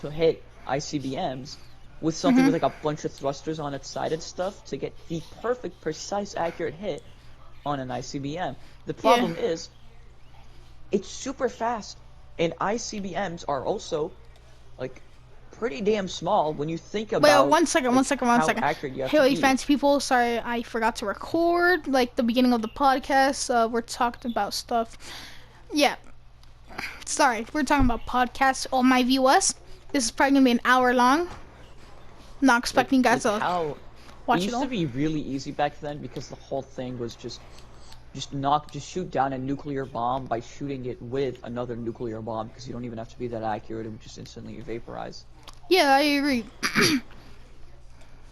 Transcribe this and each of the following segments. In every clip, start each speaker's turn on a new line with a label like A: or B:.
A: to hit ICBMs with something with like a bunch of thrusters on its side and stuff to get the perfect, precise, accurate hit on an ICBM. The problem is, it's super fast, and ICBMs are also like pretty damn small when you think about.
B: Wait, one second.
A: Accurate you have
B: Hey,
A: to be.
B: fancy people, sorry I forgot to record like the beginning of the podcast. We're talking about stuff. Yeah, sorry, we're talking about podcasts. All my viewers, this is probably gonna be an hour long. Not expecting you guys to watch
A: it
B: it all.
A: used to be really easy back then because the whole thing was just shoot down a nuclear bomb by shooting it with another nuclear bomb, because you don't even have to be that accurate. It would just instantly vaporize.
B: Yeah, I agree.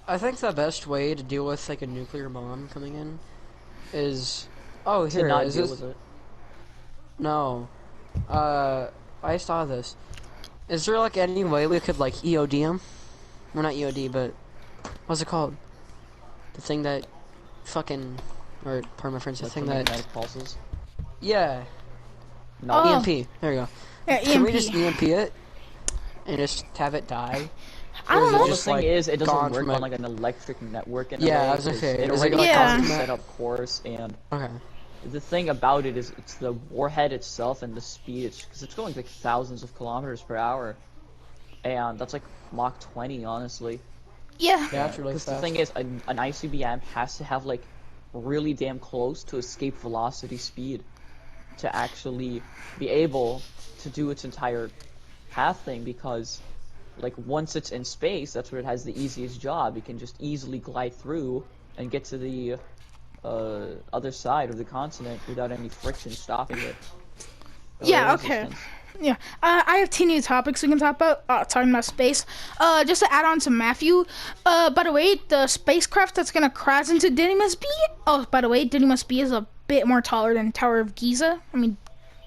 C: I think the best way to deal with like a nuclear bomb coming in is
A: To not deal with it.
C: No. I saw this. Is there like any way we could like EOD them? Well, not EOD, but what's it called? The thing that fucking, or pardon my French, the thing that
A: Magnetic pulses.
C: yeah.
A: No.
B: Oh.
C: EMP. There you go.
B: Yeah,
C: Can we
B: EMP.
C: just EMP it and just have it die?
B: I don't know.
A: The
C: Just,
A: thing
C: like,
A: is, it doesn't
C: gone
A: work
C: from
A: on
C: it?
A: like an electric network in a
C: Yeah,
A: way,
C: I was gonna
A: 'cause
C: say,
A: it
C: is it
A: already
C: like
B: Yeah.
A: has a
C: constant?
A: set up course, and
C: Okay.
A: the thing about it is it's the warhead itself and the speed, because it's going like thousands of kilometers per hour, and that's like Mach 20, honestly.
B: Yeah.
C: Yeah, it's really
A: Because the
C: fast.
A: thing is, an ICBM has to have like really damn close to escape velocity speed to actually be able to do its entire path thing, because like once it's in space, that's where it has the easiest job. It can just easily glide through and get to the other side of the continent without any friction stopping it.
B: Yeah,
A: Or
B: okay.
A: resistance.
B: Yeah, I have two new topics we can talk about. Talking about space. Just to add on to Matthew. By the way, the spacecraft that's gonna crash into Didymus B. Oh, by the way, Didymus B is a bit more taller than Tower of Giza. I mean,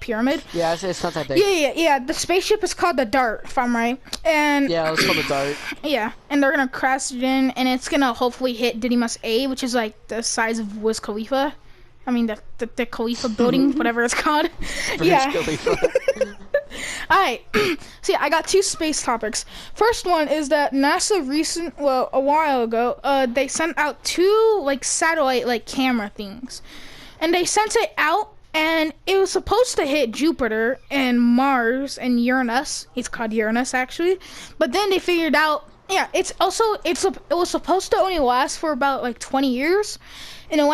B: pyramid.
C: Yeah, it's not that big.
B: Yeah. The spaceship is called the Dart, if I'm right. And
C: Yeah, let's call the dart.
B: yeah, and they're gonna crash it in, and it's gonna hopefully hit Didymus A, which is like the size of Wiz Khalifa. I mean, the Khalifa building, whatever it's called. Yeah. Alright, so yeah, I got two space topics. First one is that NASA a while ago, they sent out two, like, satellite, like, camera things. And they sent it out, and it was supposed to hit Jupiter and Mars and Uranus. It's called Uranus, actually. But then they figured out, yeah, it was supposed to only last for about, like, 20 years. And it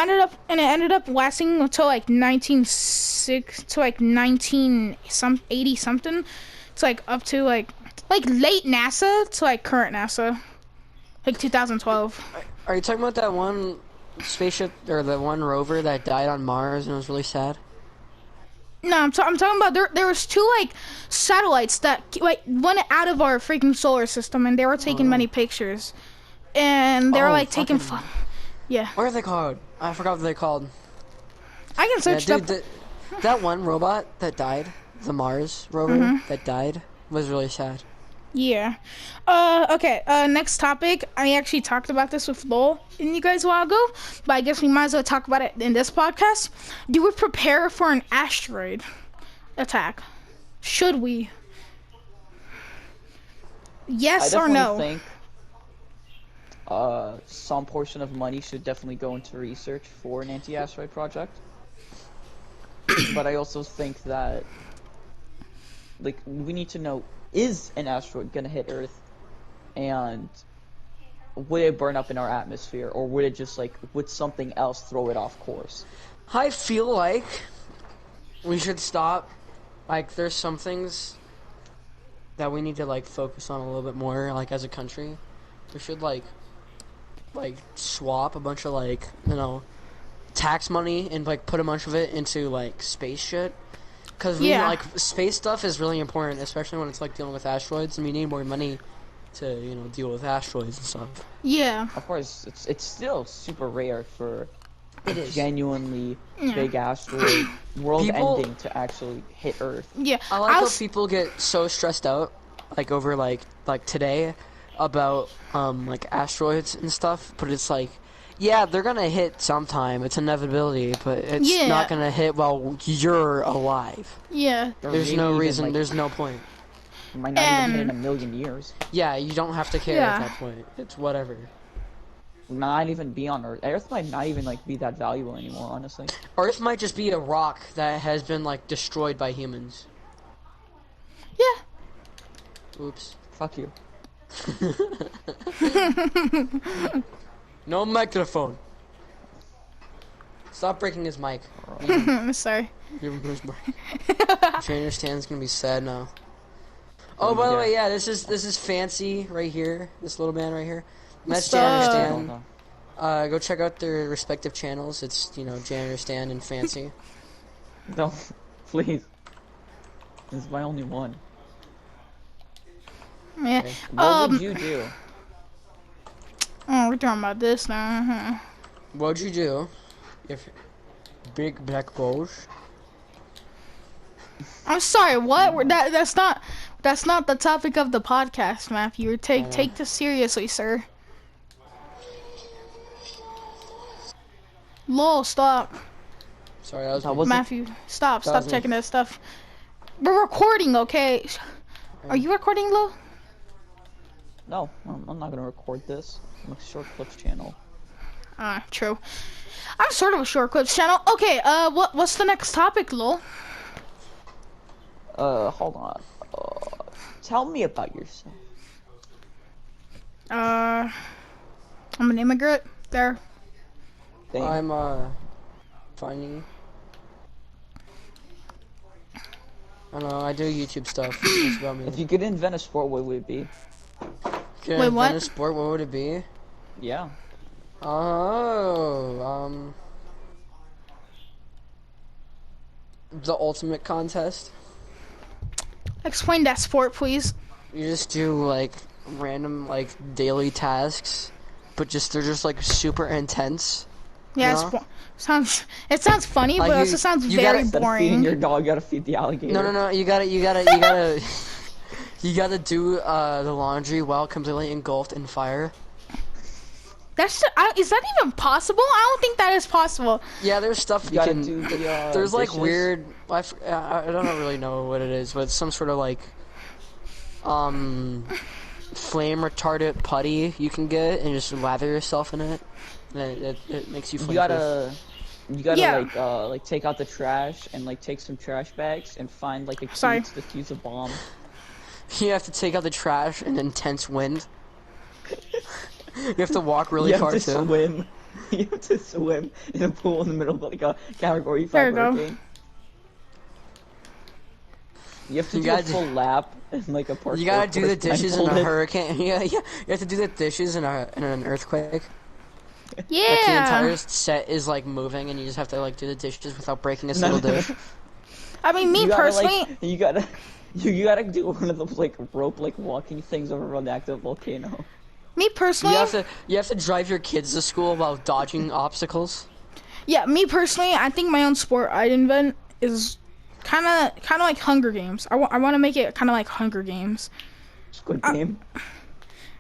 B: ended up lasting until like 1980 something. It's like up to like late NASA to like current NASA, like 2012.
C: Are you talking about that one spaceship or the one rover that died on Mars and it was really sad?
B: No, I'm talking about there was two like satellites that like went out of our freaking solar system, and they were taking many pictures, and they were like taking fun. Yeah.
C: What are they called? I forgot what they're called.
B: I can search
C: Yeah, dude,
B: it up.
C: that one robot that died, the Mars rover that died, was really sad.
B: Yeah. Okay, next topic. I actually talked about this with Lowell and you guys a while ago, but I guess we might as well talk about it in this podcast. Do we prepare for an asteroid attack? Should we? Yes
A: I
B: or no?
A: think some portion of money should definitely go into research for an anti-asteroid project. But I also think that, like, we need to know, is an asteroid gonna hit Earth, and would it burn up in our atmosphere, or would it just, like, would something else throw it off course?
C: I feel like we should stop. Like, there's some things that we need to like focus on a little bit more. Like, as a country, we should like swap a bunch of like, you know, tax money and like put a bunch of it into like space shit. Because like space stuff is really important, especially when it's like dealing with asteroids, and we need more money to, you know, deal with asteroids and stuff.
B: Yeah.
A: Of course, it's still super rare for a
C: It is.
A: genuinely big asteroid, world-ending, to actually hit Earth.
B: Yeah.
C: I like how people get so stressed out, like over like today, about like asteroids and stuff. But it's like, yeah, they're gonna hit sometime. It's inevitability, but it's not gonna hit while you're alive.
B: Yeah.
C: There's no reason. There's no point.
A: might not even hit in a
B: And
A: million years.
C: Yeah, you don't have to care
B: Yeah.
C: at that point. It's whatever.
A: We might not even be on Earth. Earth might not even like be that valuable anymore, honestly.
C: Earth might just be a rock that has been like destroyed by humans.
B: yeah.
C: Oops.
A: Fuck you.
C: No microphone. Stop breaking his mic.
B: Sorry.
C: Give him his mic. Trainer Stan's gonna be sad now. Oh, by the way, yeah, this is Fancy right here. This little man right here. And that's
B: What's up?
C: Janitor Stan.
A: No,
C: Go check out their respective channels. It's Janitor Stan and Fancy.
A: no, please. This is my only one.
B: Yeah.
A: Okay. What would you do?
B: Oh, we're talking about this now. Huh?
C: What'd you do if big black balls?
B: I'm sorry. What? That's not the topic of the podcast, Matthew. Take this seriously, sir. Lol, stop.
C: Sorry, that was
A: That
C: me.
A: wasn't-
B: Matthew, stop
C: was me.
B: checking that stuff. We're recording, okay? Are you recording, Lo?
A: No, I'm not gonna record this. I'm a short clips channel.
B: True. I'm sort of a short clips channel. Okay, what's the next topic, Lol?
A: Hold on. Tell me about yourself.
B: I'm an immigrant. There.
A: Damn.
C: I'm finding. I don't know. I do YouTube stuff. That's about me.
A: If you could invent a sport, what would it be?
C: Could I
B: Wait,
C: invent
B: what?
C: a sport? What would it be?
A: Yeah.
C: Oh, the ultimate contest.
B: Explain that sport, please.
C: You just do like random like daily tasks, but they're just like super intense.
B: Yeah,
C: No.
B: it sounds funny,
C: Like
B: but it
C: you-
B: also sounds
C: you
B: very
C: gotta-
A: Instead of feeding
B: boring.
A: your dog, you gotta feed the alligator.
C: No. You gotta you gotta do the laundry while completely engulfed in fire.
B: Is that even possible? I don't think that is possible.
C: Yeah, there's stuff
A: You
C: you
A: gotta
C: can.
A: do the,
C: There's like
A: dishes.
C: weird. I don't really know what it is, but it's some sort of like flame retardant putty you can get and just lather yourself in it. And it makes you flame.
A: You gotta
B: Yeah.
A: like take out the trash and like take some trash bags and find like a key
B: Sorry.
A: to defuse a bomb.
C: You have to take out the trash in intense wind. You have to walk really
A: You have
C: far
A: to
C: too.
A: swim. You have to swim in a pool in the middle of like a Category 5
B: There you go.
A: hurricane. You have to
C: You
A: do a
C: gotta do-
A: full lap in like a park.
C: You gotta do the dishes in a
A: blindfolded.
C: hurricane. Yeah. You have to do the dishes in an earthquake. Like the
B: Yeah.
C: entire set is like moving, and you just have to like do the dishes without breaking a single dish.
B: I mean, me
A: You gotta,
B: personally,
A: like, you gotta do one of those like rope like walking things over an active volcano.
B: me personally,
C: You have to drive your kids to school while dodging obstacles.
B: yeah, me personally, I think my own sport I'd invent is kind of like Hunger Games. I want to make it kind of like Hunger Games.
A: Squid Game.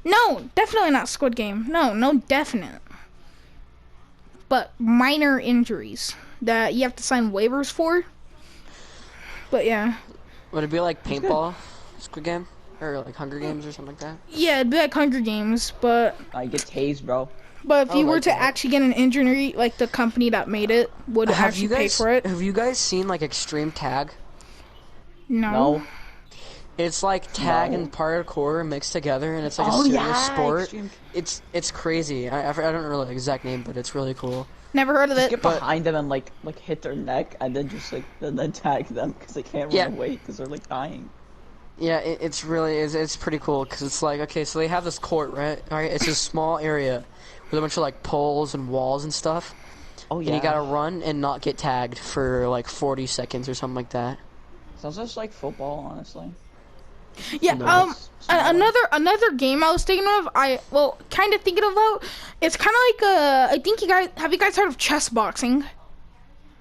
B: No, definitely not Squid Game. No, definite. But minor injuries that you have to sign waivers for. But yeah.
C: Would it be like paintball, Squid Game, or like Hunger Games or something like that?
B: Yeah, it'd be like Hunger Games, but
A: I get tased, bro.
B: if you
C: I
B: were
C: like
B: to
C: that.
B: actually get an injury, like the company that made it would actually pay for it.
C: Have you guys seen like Extreme Tag?
A: No.
C: It's like tag
A: No.
C: and parkour mixed together, and it's like
A: Oh,
C: a serious
A: yeah,
C: sport.
A: Extreme-
C: It's crazy. I don't know the exact name, but it's really cool.
B: Never heard of it.
A: Get behind them and like hit their neck and then just like then tag them because they can't
C: Yeah.
A: run away because they're like dying.
C: Yeah, it's pretty cool because it's like, okay, so they have this court, right? Alright, it's a small area with a bunch of like poles and walls and stuff,
A: Oh yeah.
C: and you gotta run and not get tagged for like 40 seconds or something like that.
A: Sounds just like football, honestly.
B: Yeah,
A: Nice.
B: another game I was thinking of, kind of thinking about, it's kind of like, I think have you guys heard of chess boxing?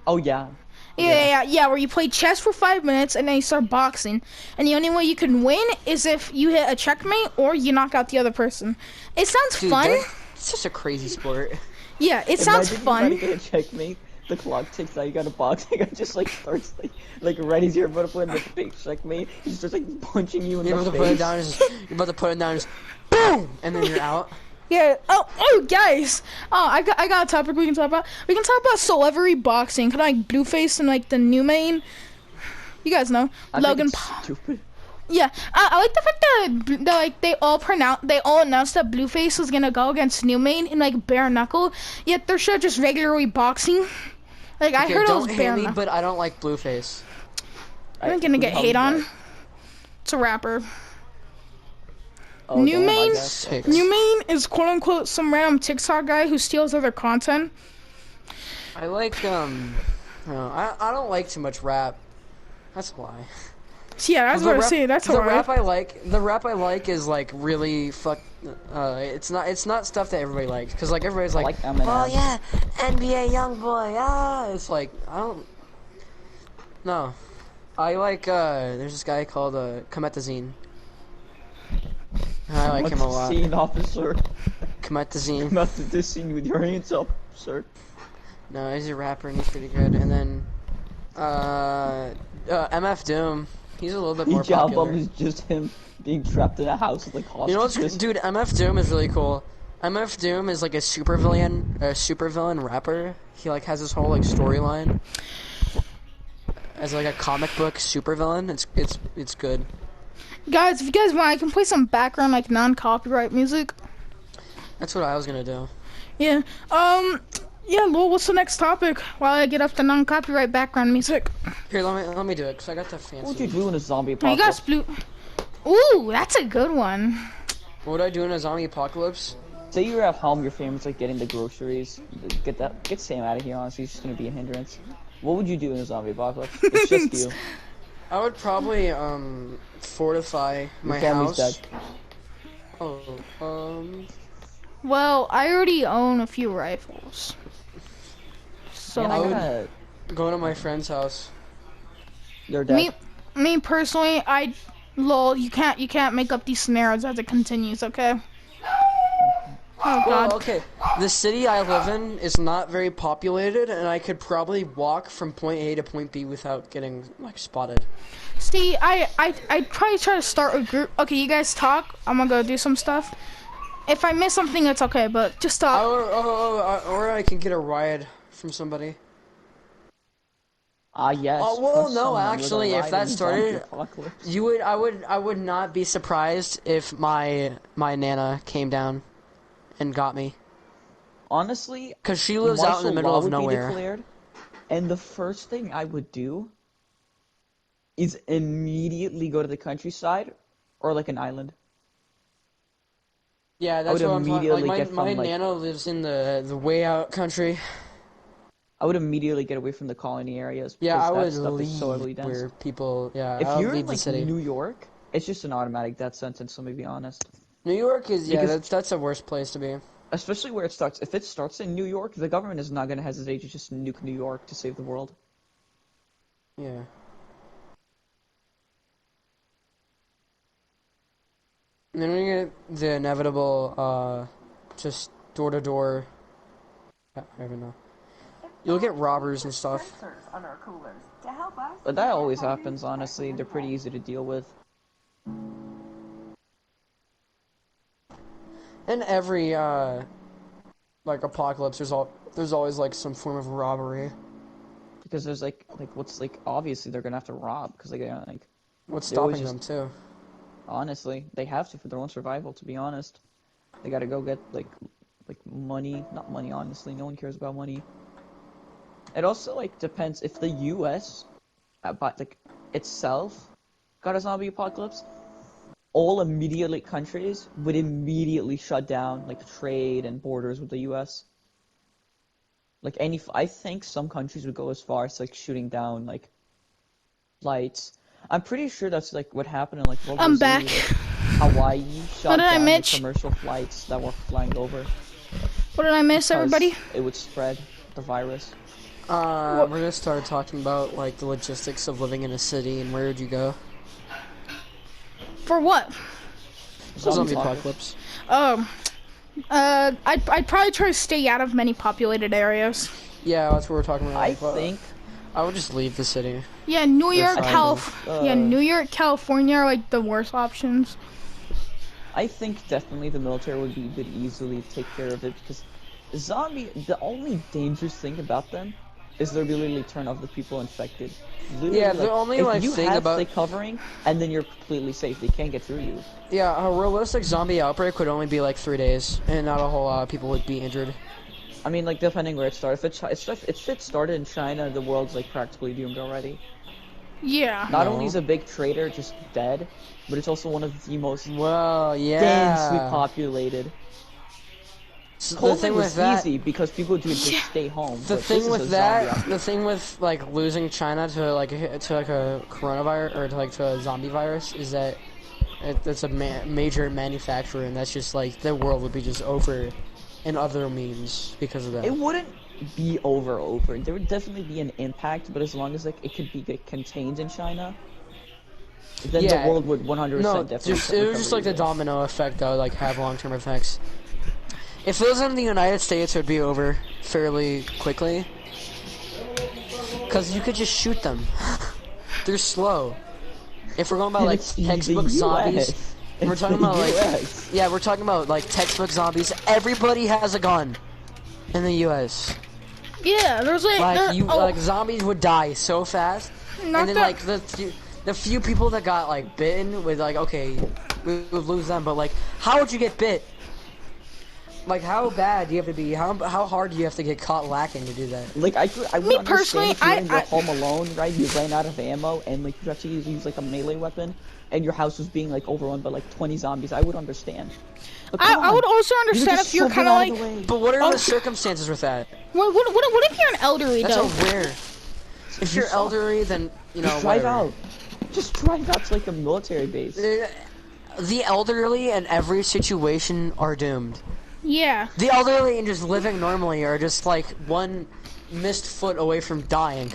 A: Oh yeah.
B: Yeah, where you play chess for 5 minutes and then you start boxing, and the only way you can win is if you hit a checkmate or you knock out the other person. It sounds
C: Dude,
B: fun.
C: it's such a crazy sport.
B: Yeah, it sounds
A: Imagine
B: fun.
A: You try to get a checkmate the clock ticks out, you got a boxing guy just like starts like right as you're about to put in the fake checkmate, he starts like punching you in
C: You're
A: the
C: about to put it
A: face.
C: down, you're about to put it down, just boom, and then you're out.
B: Yeah. Oh, guys. Oh, I got a topic we can talk about. We can talk about celebrity boxing. Kind of like Blueface and like the new main. You guys know
A: I
B: Logan
A: think it's
B: Paul.
A: stupid.
B: Yeah, I like the fact that like they all announced that Blueface was gonna go against New Main in like bare knuckle. Yet they're sure just regularly boxing. Like I
C: Okay,
B: heard it was
C: don't
B: bare
C: hate me,
B: knuckle.
C: but I don't like Blueface.
B: I'm gonna get hate on. It's a rapper.
A: Oh,
B: New
A: damn, I
B: main?
A: guess.
C: Sick.
B: New Main is quote unquote some random TikTok guy who steals other content.
C: I like no, I don't like too much rap. That's why.
B: Yeah, that's what I say. That's
C: the
B: alright.
C: rap I like is like really it's not stuff that everybody likes, because like everybody's
A: I
C: like,
A: like Eminem.
C: oh yeah, NBA YoungBoy, it's like I don't. No, I like there's this guy called Comethazine. I like him a lot.
A: Scene, officer.
C: Comethazine.
A: Come out to this scene with your hands up, sir.
C: No, he's a rapper and he's pretty good. And then MF Doom. He's a little bit more
A: Each album
C: popular.
A: is just him being trapped in a house with like hostages.
C: You know what's dude? MF Doom is really cool. MF Doom is like a supervillain rapper. He like has this whole like storyline as like a comic book supervillain. It's good.
B: Guys, if you guys want, I can play some background like non-copyright music.
C: That's what I was gonna do.
B: Yeah. Yeah, Lowell, what's the next topic while I get up the non-copyright background music?
C: Here, let me do it, because I got the
A: What would you
C: fancy.
A: do in a zombie
B: Oh, you
A: apocalypse?
B: guys blue. Ooh, that's a good one.
C: What would I do in a zombie apocalypse?
A: Say you're at home, your family's like getting the groceries. Get Sam out of here. Honestly, he's just gonna be a hindrance. What would you do in a zombie apocalypse? It's just you.
C: I would probably fortify my
A: Your family's
C: house.
A: dead.
C: Oh,
B: Well, I already own a few rifles. So
A: Man, I
C: I would-
A: gotta.
C: go to my friend's house.
A: They're dead.
B: me personally, Lol, you can't make up these scenarios as it continues, okay? Oh god.
C: Well, okay. The city I live in is not very populated, and I could probably walk from point A to point B without getting like spotted.
B: See, I'd probably try to start a group. Okay, you guys talk. I'm gonna go do some stuff. If I miss something, it's okay, but just talk.
C: Or I can get a ride from somebody.
A: Yes.
C: Oh, well,
A: trust
C: no,
A: someone with a
C: actually, if
A: ride
C: that
A: in
C: started-
A: zombie apocalypse.
C: I would not be surprised if my Nana came down and got me,
A: Honestly,
C: cause she lives out in the
A: martial
C: middle
A: law
C: of
A: would be
C: nowhere.
A: declared, and the first thing I would do is immediately go to the countryside or like an island.
C: Yeah, that's
A: would
C: what I'm talking.
A: immediately
C: Like
A: get
C: my
A: from, like-
C: Nana lives in the way out country.
A: I would immediately get away from the colony areas.
C: Yeah,
A: because
C: I
A: that
C: would
A: stuff
C: leave
A: is so heavily dense.
C: where people. Yeah,
A: If
C: I would
A: you're in
C: leave the
A: like
C: city.
A: New York, it's just an automatic death sentence. Let me be honest.
C: New York is
A: Because-
C: that's the worst place to be.
A: Especially where it starts. If it starts in New York, the government is not going to hesitate to just nuke New York to save the world.
C: Yeah. And then we get the inevitable, just door to door. I don't even know. You'll get robbers and stuff.
D: Sensors on our coolers to help us.
A: But that always happens, honestly. They're pretty easy to deal with.
C: In every like apocalypse, there's always like some form of robbery.
A: Because there's like what's like obviously they're gonna have to rob because they gotta like
C: What's
A: They always
C: stopping them too?
A: honestly they have to for their own survival. To be honest, they gotta go get like money, not money. Honestly, no one cares about money. It also like depends if the U.S. But like itself got a zombie apocalypse. All immediately countries would immediately shut down like trade and borders with the U.S. Like I think some countries would go as far as like shooting down like flights. I'm pretty sure that's like what happened in like World
B: I'm
A: War Z,
B: back.
A: like, Hawaii shot
B: did I
A: down the
B: miss?
A: commercial flights that were flying over.
B: What did I miss, everybody?
A: because It would spread the virus.
C: We're gonna start talking about like the logistics of living in a city and where would you go?
B: For what?
C: Zombie apocalypse.
B: I'd probably try to stay out of many populated areas.
C: Yeah, that's what we're talking about.
A: I
C: but
A: think
C: I would just leave the city.
B: Yeah, New York,
A: fine.
B: yeah, New York, California are like the worst options.
A: I think definitely the military would easily take care of it because the only dangerous thing about them is their ability to turn off the people infected. Literally,
C: Yeah, the only,
A: if
C: like,
A: you
C: thing
A: have
C: about-
A: thick covering and then you're completely safe. They can't get through you.
C: Yeah, a realistic zombie outbreak would only be like 3 days, and not a whole lot of people would be injured.
A: I mean, like depending where it started. If it started in China, the world's like practically doomed already.
B: Yeah.
A: Not
C: No.
A: only is a big trader just dead, but it's also one of the most
C: Well, yeah.
A: densely populated.
C: So the
A: Poland
C: thing
A: was
C: with that,
A: easy because people would just stay home.
C: the
A: but
C: thing
A: this is
C: with
A: a zombie
C: that,
A: outbreak.
C: the thing with like losing China to like a coronavirus or to a zombie virus is that it's a major manufacturer, and that's just like the world would be just over in other means because of that.
A: It wouldn't be over. There would definitely be an impact, but as long as like it could be contained in China, then
C: Yeah.
A: the world would 100%
C: No,
A: definitely.
C: just it was just like the domino effect that would like have long-term effects. If it was in the United States, it would be over fairly quickly. Cause you could just shoot them. They're slow. If we're going about like
A: It's the
C: textbook
A: US.
C: zombies, we're
A: It's
C: talking
A: the
C: about like
A: US.
C: yeah, we're talking about like textbook zombies. Everybody has a gun in the U.S.
B: Yeah, there's like,
C: Like zombies would die so fast,
B: not
C: and then
B: that-
C: like the few people that got like bitten with like okay, we would lose them, but like how would you get bit? Like how bad do you have to be? How hard do you have to get caught lacking to do that?
A: Like I would
B: Me
A: understand
B: personally,
A: if you're in your
B: I-
A: home alone, right? You ran out of ammo and like you have to use like a melee weapon, and your house was being like overrun by like 20 zombies. I would understand. But come
B: I would
A: on,
B: also
A: you
B: understand
A: just
B: if you're
A: shove it
B: kind of
A: out
B: like,
A: the way.
C: But what are
B: Oh,
C: the circumstances with that?
B: what if you're an elderly
C: That's
B: though?
C: a rare. If you're
A: suck.
C: elderly, then you know
A: Just drive
C: whatever.
A: out. Just drive out to like a military base.
C: The elderly in every situation are doomed.
B: Yeah.
C: The elderly and just living normally are just like one missed foot away from dying.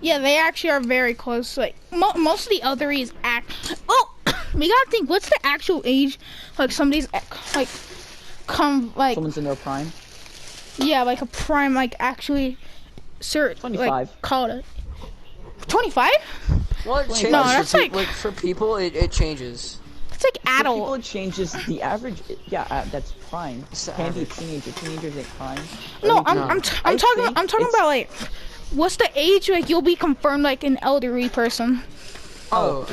B: Yeah, they actually are very close. Like most of the elderlies act. Oh, we gotta think. What's the actual age? Like somebody's like
A: Someone's in their prime.
B: yeah, like a prime, like actually, sir,
A: 25.
B: like call it 25.
C: Well, it changes.
B: No,
C: for
B: that's like-
C: for people, it changes.
B: It's like
A: For people,
B: adult.
A: it changes the average. Yeah, that's prime.
C: It's the
A: Can be a
C: average.
A: teenager. Teenagers ain't prime.
B: No,
A: Every-
B: I'm
A: I
B: talking
A: think
B: about
A: it's-
B: like, what's the age like you'll be confirmed like an elderly person?
C: Oh,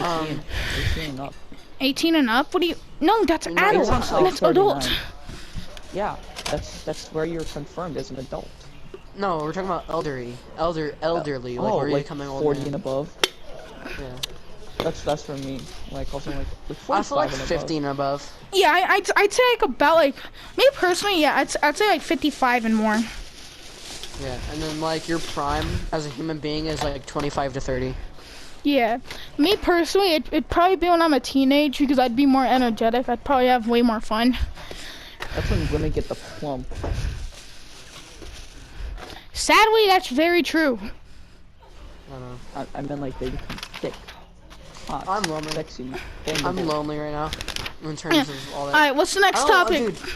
A: 18 and up.
B: 18 and up? What do you? No, that's
C: No,
B: adult.
C: it's not like
B: That's adult.
A: 39. Yeah, that's where you're confirmed as an adult.
C: no, we're talking about elderly, elderly, like
A: Oh,
C: where you're
A: like
C: becoming
A: 40
C: older.
A: and above.
C: Yeah.
A: That's for me. Like also like
C: I
A: 45
C: feel like
A: and above.
C: 50 and above.
B: Yeah, I'd say like about like me personally. Yeah, I'd say like 55 and more.
C: Yeah, and then like your prime as a human being is like 25 to 30.
B: Yeah, me personally, it'd probably be when I'm a teenage because I'd be more energetic. I'd probably have way more fun.
A: That's when women get the plump.
B: Sadly, that's very true.
C: I don't know.
A: I meant like they become thick, hot,
C: I'm lonely.
A: sexy.
C: I'm
A: bendable.
C: lonely right now in terms
B: Yeah.
C: of all that.
B: All right, what's the next
C: I don't know,
B: topic?
C: dude.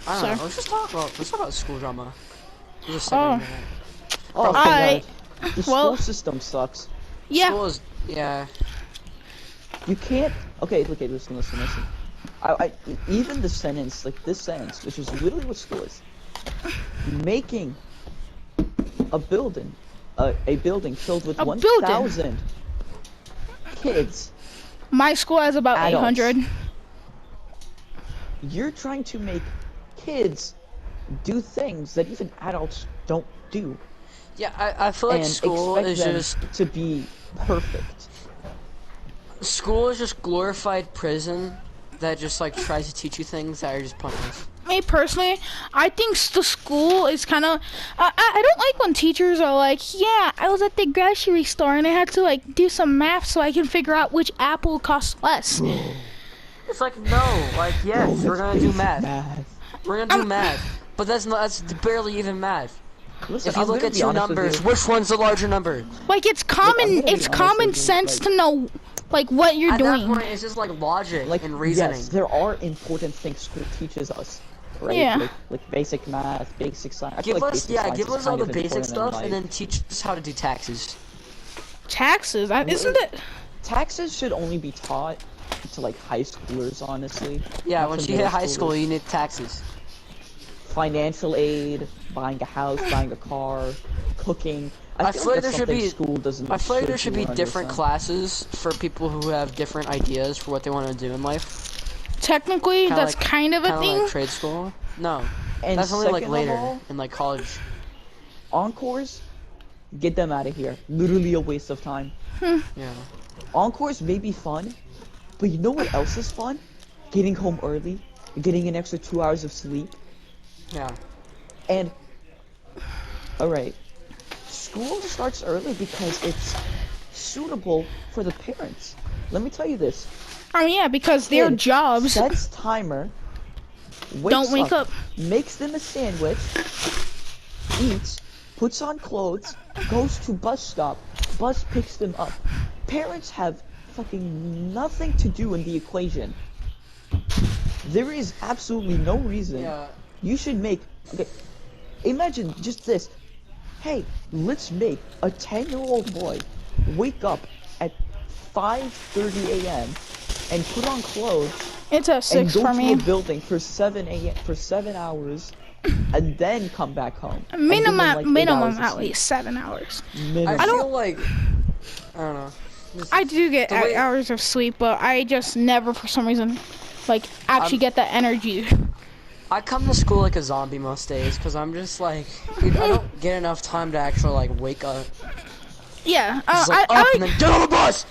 C: I don't know.
B: Sir.
C: Let's talk about school drama. Just
B: Oh.
A: Oh,
B: Alright.
A: God. The
B: Well-
A: school system sucks.
B: Yeah.
C: School is, yeah.
A: You can't. Okay, listen. Even the sentence, like this sentence, which is literally what school is, making a building filled with
B: A
A: 1,000 kids.
B: My school has about
A: Adults.
B: 800.
A: You're trying to make kids do things that even adults don't do,
C: Yeah, I feel like
A: and
C: school
A: expect
C: is
A: them
C: just
A: to be perfect.
C: school is just glorified prison that just like tries to teach you things that are just pointless.
B: Me personally, I think the school is kind of. I don't like when teachers are like, "Yeah, I was at the grocery store and I had to like do some math so I can figure out which apple costs less."
C: It's like no, like yes, we're gonna do math.
A: Math.
C: We're gonna do math, but that's barely even math.
A: Listen,
C: If you
A: I'm
C: look
A: gonna
C: at
A: be
C: two
A: honest with
C: numbers,
A: you.
C: which one's the larger number?
B: Like it's
A: I'm gonna
B: common,
A: be
B: it's
A: honest
B: common
A: with you,
B: sense
A: like-
B: to know, like what you're
C: At
B: doing.
C: that point, it's just like logic
A: Like
C: and reasoning.
A: yes, there are important things school teaches us, right?
B: Yeah.
A: Like basic math, basic science. I feel
C: Give
A: like
C: us,
A: basic
C: yeah,
A: science
C: give
A: is
C: us all
A: kind
C: the
A: of
C: basic
A: important in
C: stuff, and
A: life.
C: then teach us how to do taxes.
B: Taxes, isn't it?
A: Taxes should only be taught to like high schoolers, honestly.
C: Yeah,
A: not to
C: once you hit
A: middle
C: high school,
A: schoolers.
C: you need taxes.
A: Financial aid, buying a house, buying a car, cooking.
C: I
A: feel
C: feel like
A: that's
C: there should
A: something
C: be.
A: school doesn't.
C: I feel like there
A: should
C: should
A: do
C: be
A: or
C: different
A: understand.
C: classes for people who have different ideas for what they want to do in life.
B: Technically,
C: Kinda
B: that's
C: like-
B: kind of a
C: Kind of
B: thing.
C: like trade school. No,
A: And
C: that's only like
A: second of
C: later
A: all,
C: in like college.
A: encores, get them out of here. Literally a waste of time.
C: Yeah.
A: Encores may be fun, but you know what else is fun? Getting home early, getting an extra 2 hours of sleep,
C: Yeah.
A: and alright, school starts early because it's suitable for the parents. Let me tell you this.
B: I mean, yeah, because their
A: Kid
B: jobs
A: sets timer, wakes
B: don't wake up.
A: makes them a sandwich, eats, puts on clothes, goes to bus stop, bus picks them up. Parents have fucking nothing to do in the equation. There is absolutely no reason
C: Yeah.
A: you should make. Okay, imagine just this. Hey, let's make a 10-year-old boy wake up at 5:30 a.m. and put on clothes
B: It's a
A: and
B: 6
A: go
B: for
A: to
B: me.
A: a building for 7 a.m. for 7 hours, and then come back home. And give them,
B: Minimum,
A: like, 8
B: minimum
A: hours of
B: at
A: sleep.
B: least 7 hours.
A: Minimum.
C: I feel like I don't know.
B: I do get
C: The way-
B: hours of sleep, but I just never, for some reason, like actually get that energy.
C: I come to school like a zombie most days because I'm just like, dude, I don't get enough time to actually like wake up.
B: Yeah,
C: It's like up and
B: I
C: then get on the bus.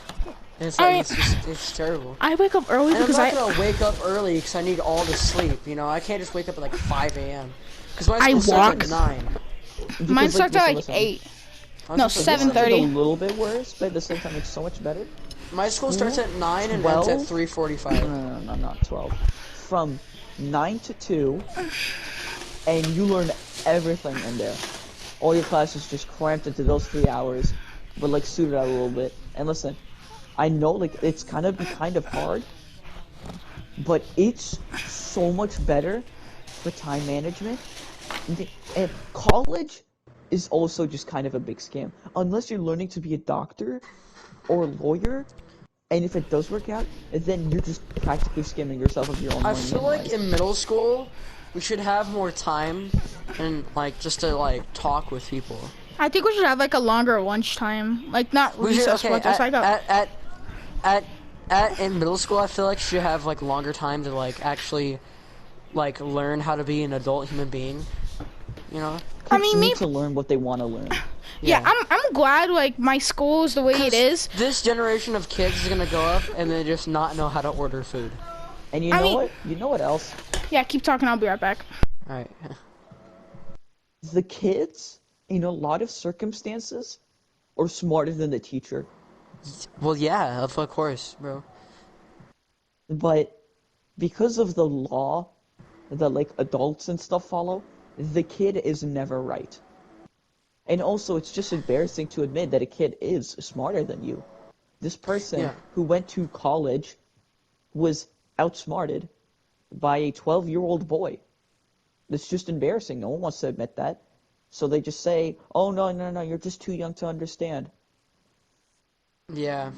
C: And it's like
B: I-
C: it's terrible.
B: I wake up early
C: And I'm
B: because
C: not gonna wake up early because I need all the sleep. You know, I can't just wake up at like 5 a.m. Because my
B: I
C: school starts
B: walk.
C: at 9.
A: Because,
B: mine starts at like
A: listen,
B: 8.
C: Mine's
B: No,
C: supposed to-
B: 7:30.
A: It's a little bit worse, but at the same time, it's so much better.
C: My school starts at 9 and
A: 12?
C: ends at 3:45.
A: No, not 12. From 9 to 2, and you learn everything in there. All your classes just cramped into those 3 hours, but like suited out a little bit. And listen, I know like it's kind of hard, but it's so much better for time management. And college is also just kind of a big scam. Unless you're learning to be a doctor or a lawyer, and if it does work out, then you're just practically scamming yourself of your own
C: I
A: money.
C: feel
A: in
C: like
A: life.
C: in middle school, we should have more time and like just to like talk with people.
B: I think we should have like a longer lunch time, like not
C: We should,
B: recess,
C: okay,
B: but just like a.
C: in middle school, I feel like you should have like longer time to like actually like learn how to be an adult human being. You know?
B: I
A: Kids
B: mean,
A: need
B: maybe.
A: to learn what they want to learn.
B: Yeah, I'm glad like my school is the way it is.
C: This generation of kids is gonna go up and they just not know how to order food.
A: And you
B: I
A: know
B: mean-
A: what? You know what else?
B: Yeah, keep talking. I'll be right back.
C: Alright.
A: The kids, in a lot of circumstances, are smarter than the teacher.
C: Well, yeah, of course, bro.
A: But because of the law that like adults and stuff follow, the kid is never right. And also, it's just embarrassing to admit that a kid is smarter than you. This person
C: Yeah.
A: who went to college was outsmarted by a 12-year-old boy. It's just embarrassing. No one wants to admit that. So they just say, oh, no, you're just too young to understand.
C: Yeah.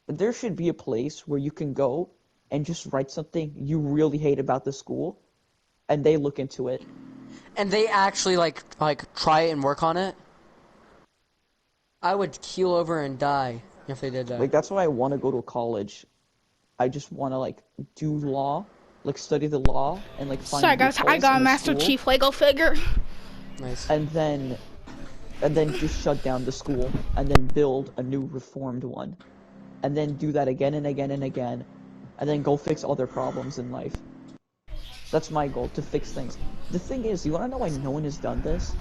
A: There should be a place where you can go and just write something you really hate about the school, and they look into it.
C: And they actually like try it and work on it. I would keel over and die if they did that.
A: Like, that's why I want to go to college. I just want to, like, do law, like, study the law, and, like, find
B: Sorry guys, I
A: loopholes
B: got a
A: in the
B: Master
A: school,
B: Chief Lego figure.
C: Nice.
A: and then just shut down the school, and then build a new reformed one. And then do that again and again and again, and then go fix other problems in life. That's my goal, to fix things. The thing is, you want to know why no one has done this?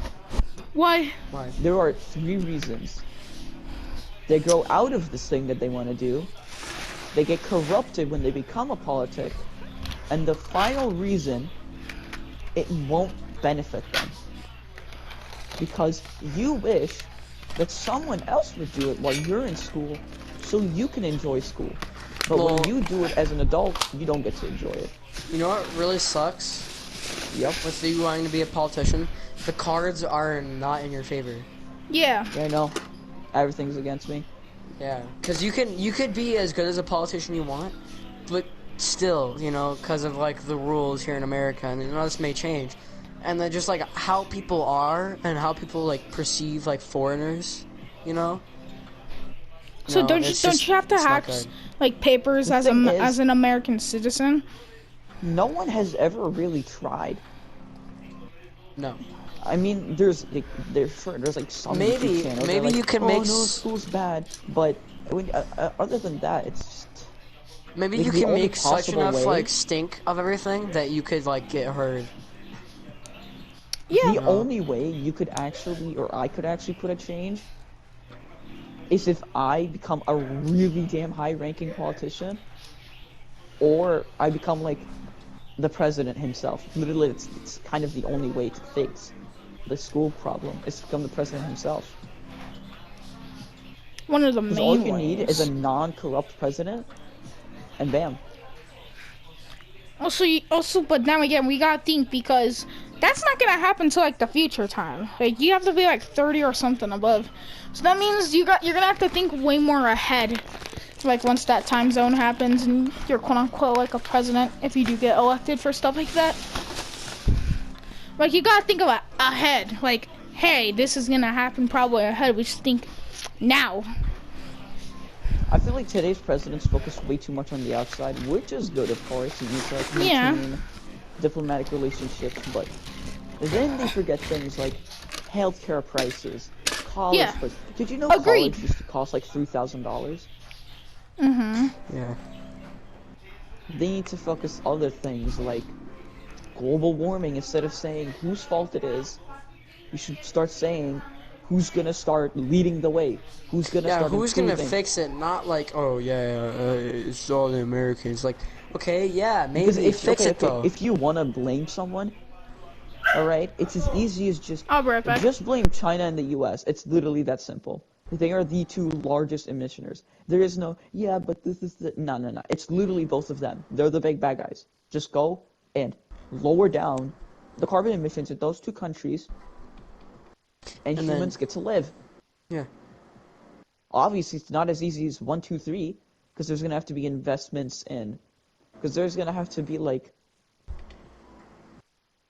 B: Why?
C: Why?
A: There are 3 reasons. They grow out of this thing that they want to do, they get corrupted when they become a politic, and the final reason, it won't benefit them. Because you wish that someone else would do it while you're in school, so you can enjoy school. But
C: Well-
A: when you do it as an adult, you don't get to enjoy it.
C: You know what really sucks
A: Yep.
C: with you wanting to be a politician? The cards are not in your favor.
B: Yeah.
A: Yeah, I know. Everything's against me.
C: Yeah, because you could be as good as a politician you want, but still, you know, because of like the rules here in America, and you know, this may change, and then just like how people are and how people like perceive like foreigners, you know.
B: So
C: No,
B: don't
C: it's
B: you
C: just-
B: have to
C: it's not
B: have
C: good.
B: like papers
A: The
B: as
A: thing is-
B: as an American citizen?
A: No one has ever really tried.
C: No.
A: I mean, there's like, there's like some
C: Maybe-
A: YouTube channels that are
C: maybe
A: like,
C: you can
A: oh,
C: make
A: no,
C: s-
A: school's bad, but when, other than that, it's just
C: Maybe
A: Like,
C: you
A: the
C: can
A: only
C: make such
A: possible
C: enough
A: way-
C: like stink of everything that you could like get heard.
B: Yeah.
A: the only way you could actually, or I could actually put a change, is if I become a really damn high-ranking politician, or I become like the president himself. Literally, it's kind of the only way to fix the school problem is to become the president himself.
B: One of the
A: Because all
B: main
A: you need
B: ways.
A: is a non-corrupt president, and bam.
B: Also, but now again, we gotta think because that's not gonna happen till like the future time. Like you have to be like 30 or something above. So that means you're gonna have to think way more ahead. Like once that time zone happens and you're quote unquote like a president, if you do get elected for stuff like that. Like you gotta think about ahead. Like, hey, this is gonna happen probably ahead. We should think now.
A: I feel like today's presidents focus way too much on the outside, which is good, of course. You need to like
B: Yeah.
A: maintain diplomatic relationships, but then they forget things like healthcare prices, college
B: Yeah.
A: prices. Did you know
B: Agreed.
A: college used to cost like $3,000?
B: Mm-hmm.
C: Yeah.
A: They need to focus other things like global warming instead of saying whose fault it is. You should start saying who's gonna start leading the way, who's gonna
C: Yeah,
A: start
C: who's gonna
A: improving.
C: fix it? Not like, oh yeah, it's all the Americans. Like, okay, yeah, maybe
A: Because if,
C: fix
A: okay,
C: it though.
A: if you want to blame someone, alright, it's as easy as just
B: I'll be right back.
A: just blame China and the US. It's literally that simple. They are the two largest emitters. There is no, yeah, but this is the, no. It's literally both of them. They're the big bad guys. Just go and lower down the carbon emissions in those two countries, and
C: And then-
A: humans get to live.
C: Yeah.
A: Obviously, it's not as easy as 1, 2, 3, because there's gonna have to be investments in, because there's gonna have to be like,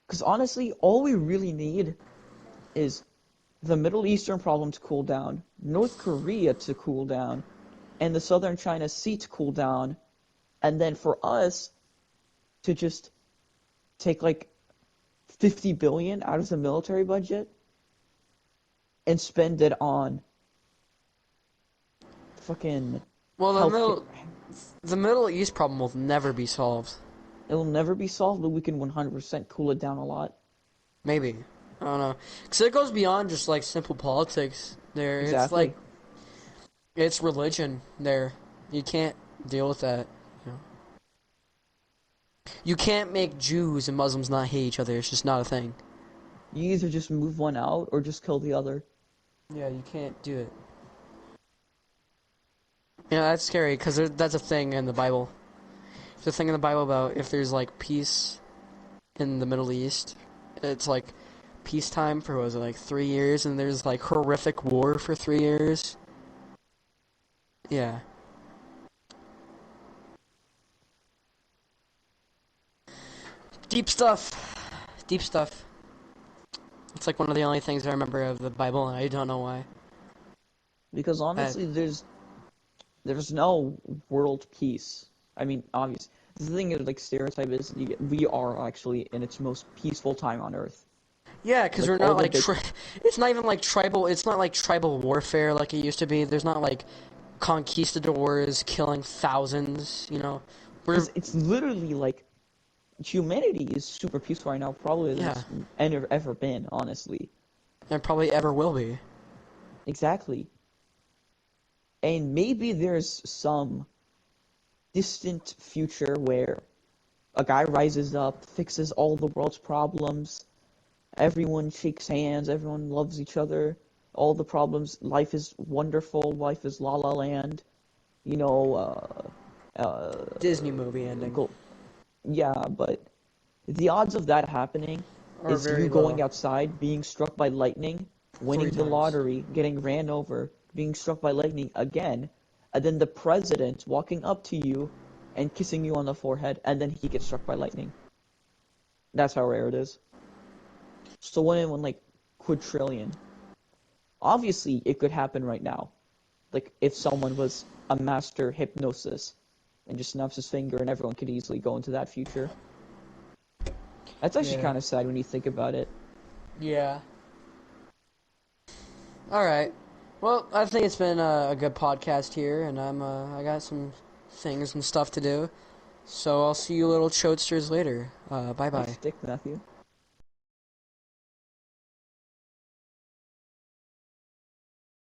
A: because honestly, all we really need is the Middle Eastern problem to cool down, North Korea to cool down, and the Southern China Sea to cool down, and then for us to just take like 50 billion out of the military budget and spend it on fucking
C: Well,
A: healthcare.
C: the Middle East problem will never be solved.
A: It'll never be solved, but we can 100% cool it down a lot.
C: Maybe. I don't know. Because it goes beyond just like simple politics there. It's
A: Exactly.
C: like, it's religion there. You can't deal with that. You know? You can't make Jews and Muslims not hate each other. It's just not a thing.
A: You either just move one out or just kill the other.
C: Yeah, you can't do it. Yeah, that's scary because that's a thing in the Bible. There's a thing in the Bible about if there's like peace in the Middle East, it's like peacetime for what was it, like 3 years, and there's like horrific war for 3 years. Yeah. Deep stuff. Deep stuff. It's like one of the only things I remember of the Bible, and I don't know why.
A: Because honestly, there's no world peace. I mean, obvious. The thing is, like, stereotype is we are actually in its most peaceful time on Earth.
C: Yeah, because
A: Like,
C: we're
A: all
C: not
A: the
C: like
A: big-
C: it's not even like tribal. It's not like tribal warfare like it used to be. There's not like conquistadors killing thousands. You know, we're
A: It's literally like humanity is super peaceful right now, probably than
C: Yeah.
A: it's ever been, honestly.
C: and probably ever will be.
A: Exactly. And maybe there's some distant future where a guy rises up, fixes all the world's problems, everyone shakes hands, everyone loves each other, all the problems, life is wonderful, life is la la land, you know,
C: Disney movie ending.
A: Go, yeah, but the odds of that happening
C: Are
A: is
C: very
A: you going
C: low.
A: outside, being struck by lightning, winning
C: 3
A: the
C: times.
A: lottery, getting ran over, being struck by lightning again, and then the president walking up to you and kissing you on the forehead, and then he gets struck by lightning. That's how rare it is. So 1 in like quadrillion. Obviously, it could happen right now. Like, if someone was a master hypnosis and just snaps his finger and everyone could easily go into that future. That's actually
C: Yeah.
A: kind of sad when you think about it.
C: Yeah. Alright. Well, I think it's been a good podcast here, and I got some things and stuff to do. So I'll see you little chodesters later. Bye-bye.
A: Stick, Matthew.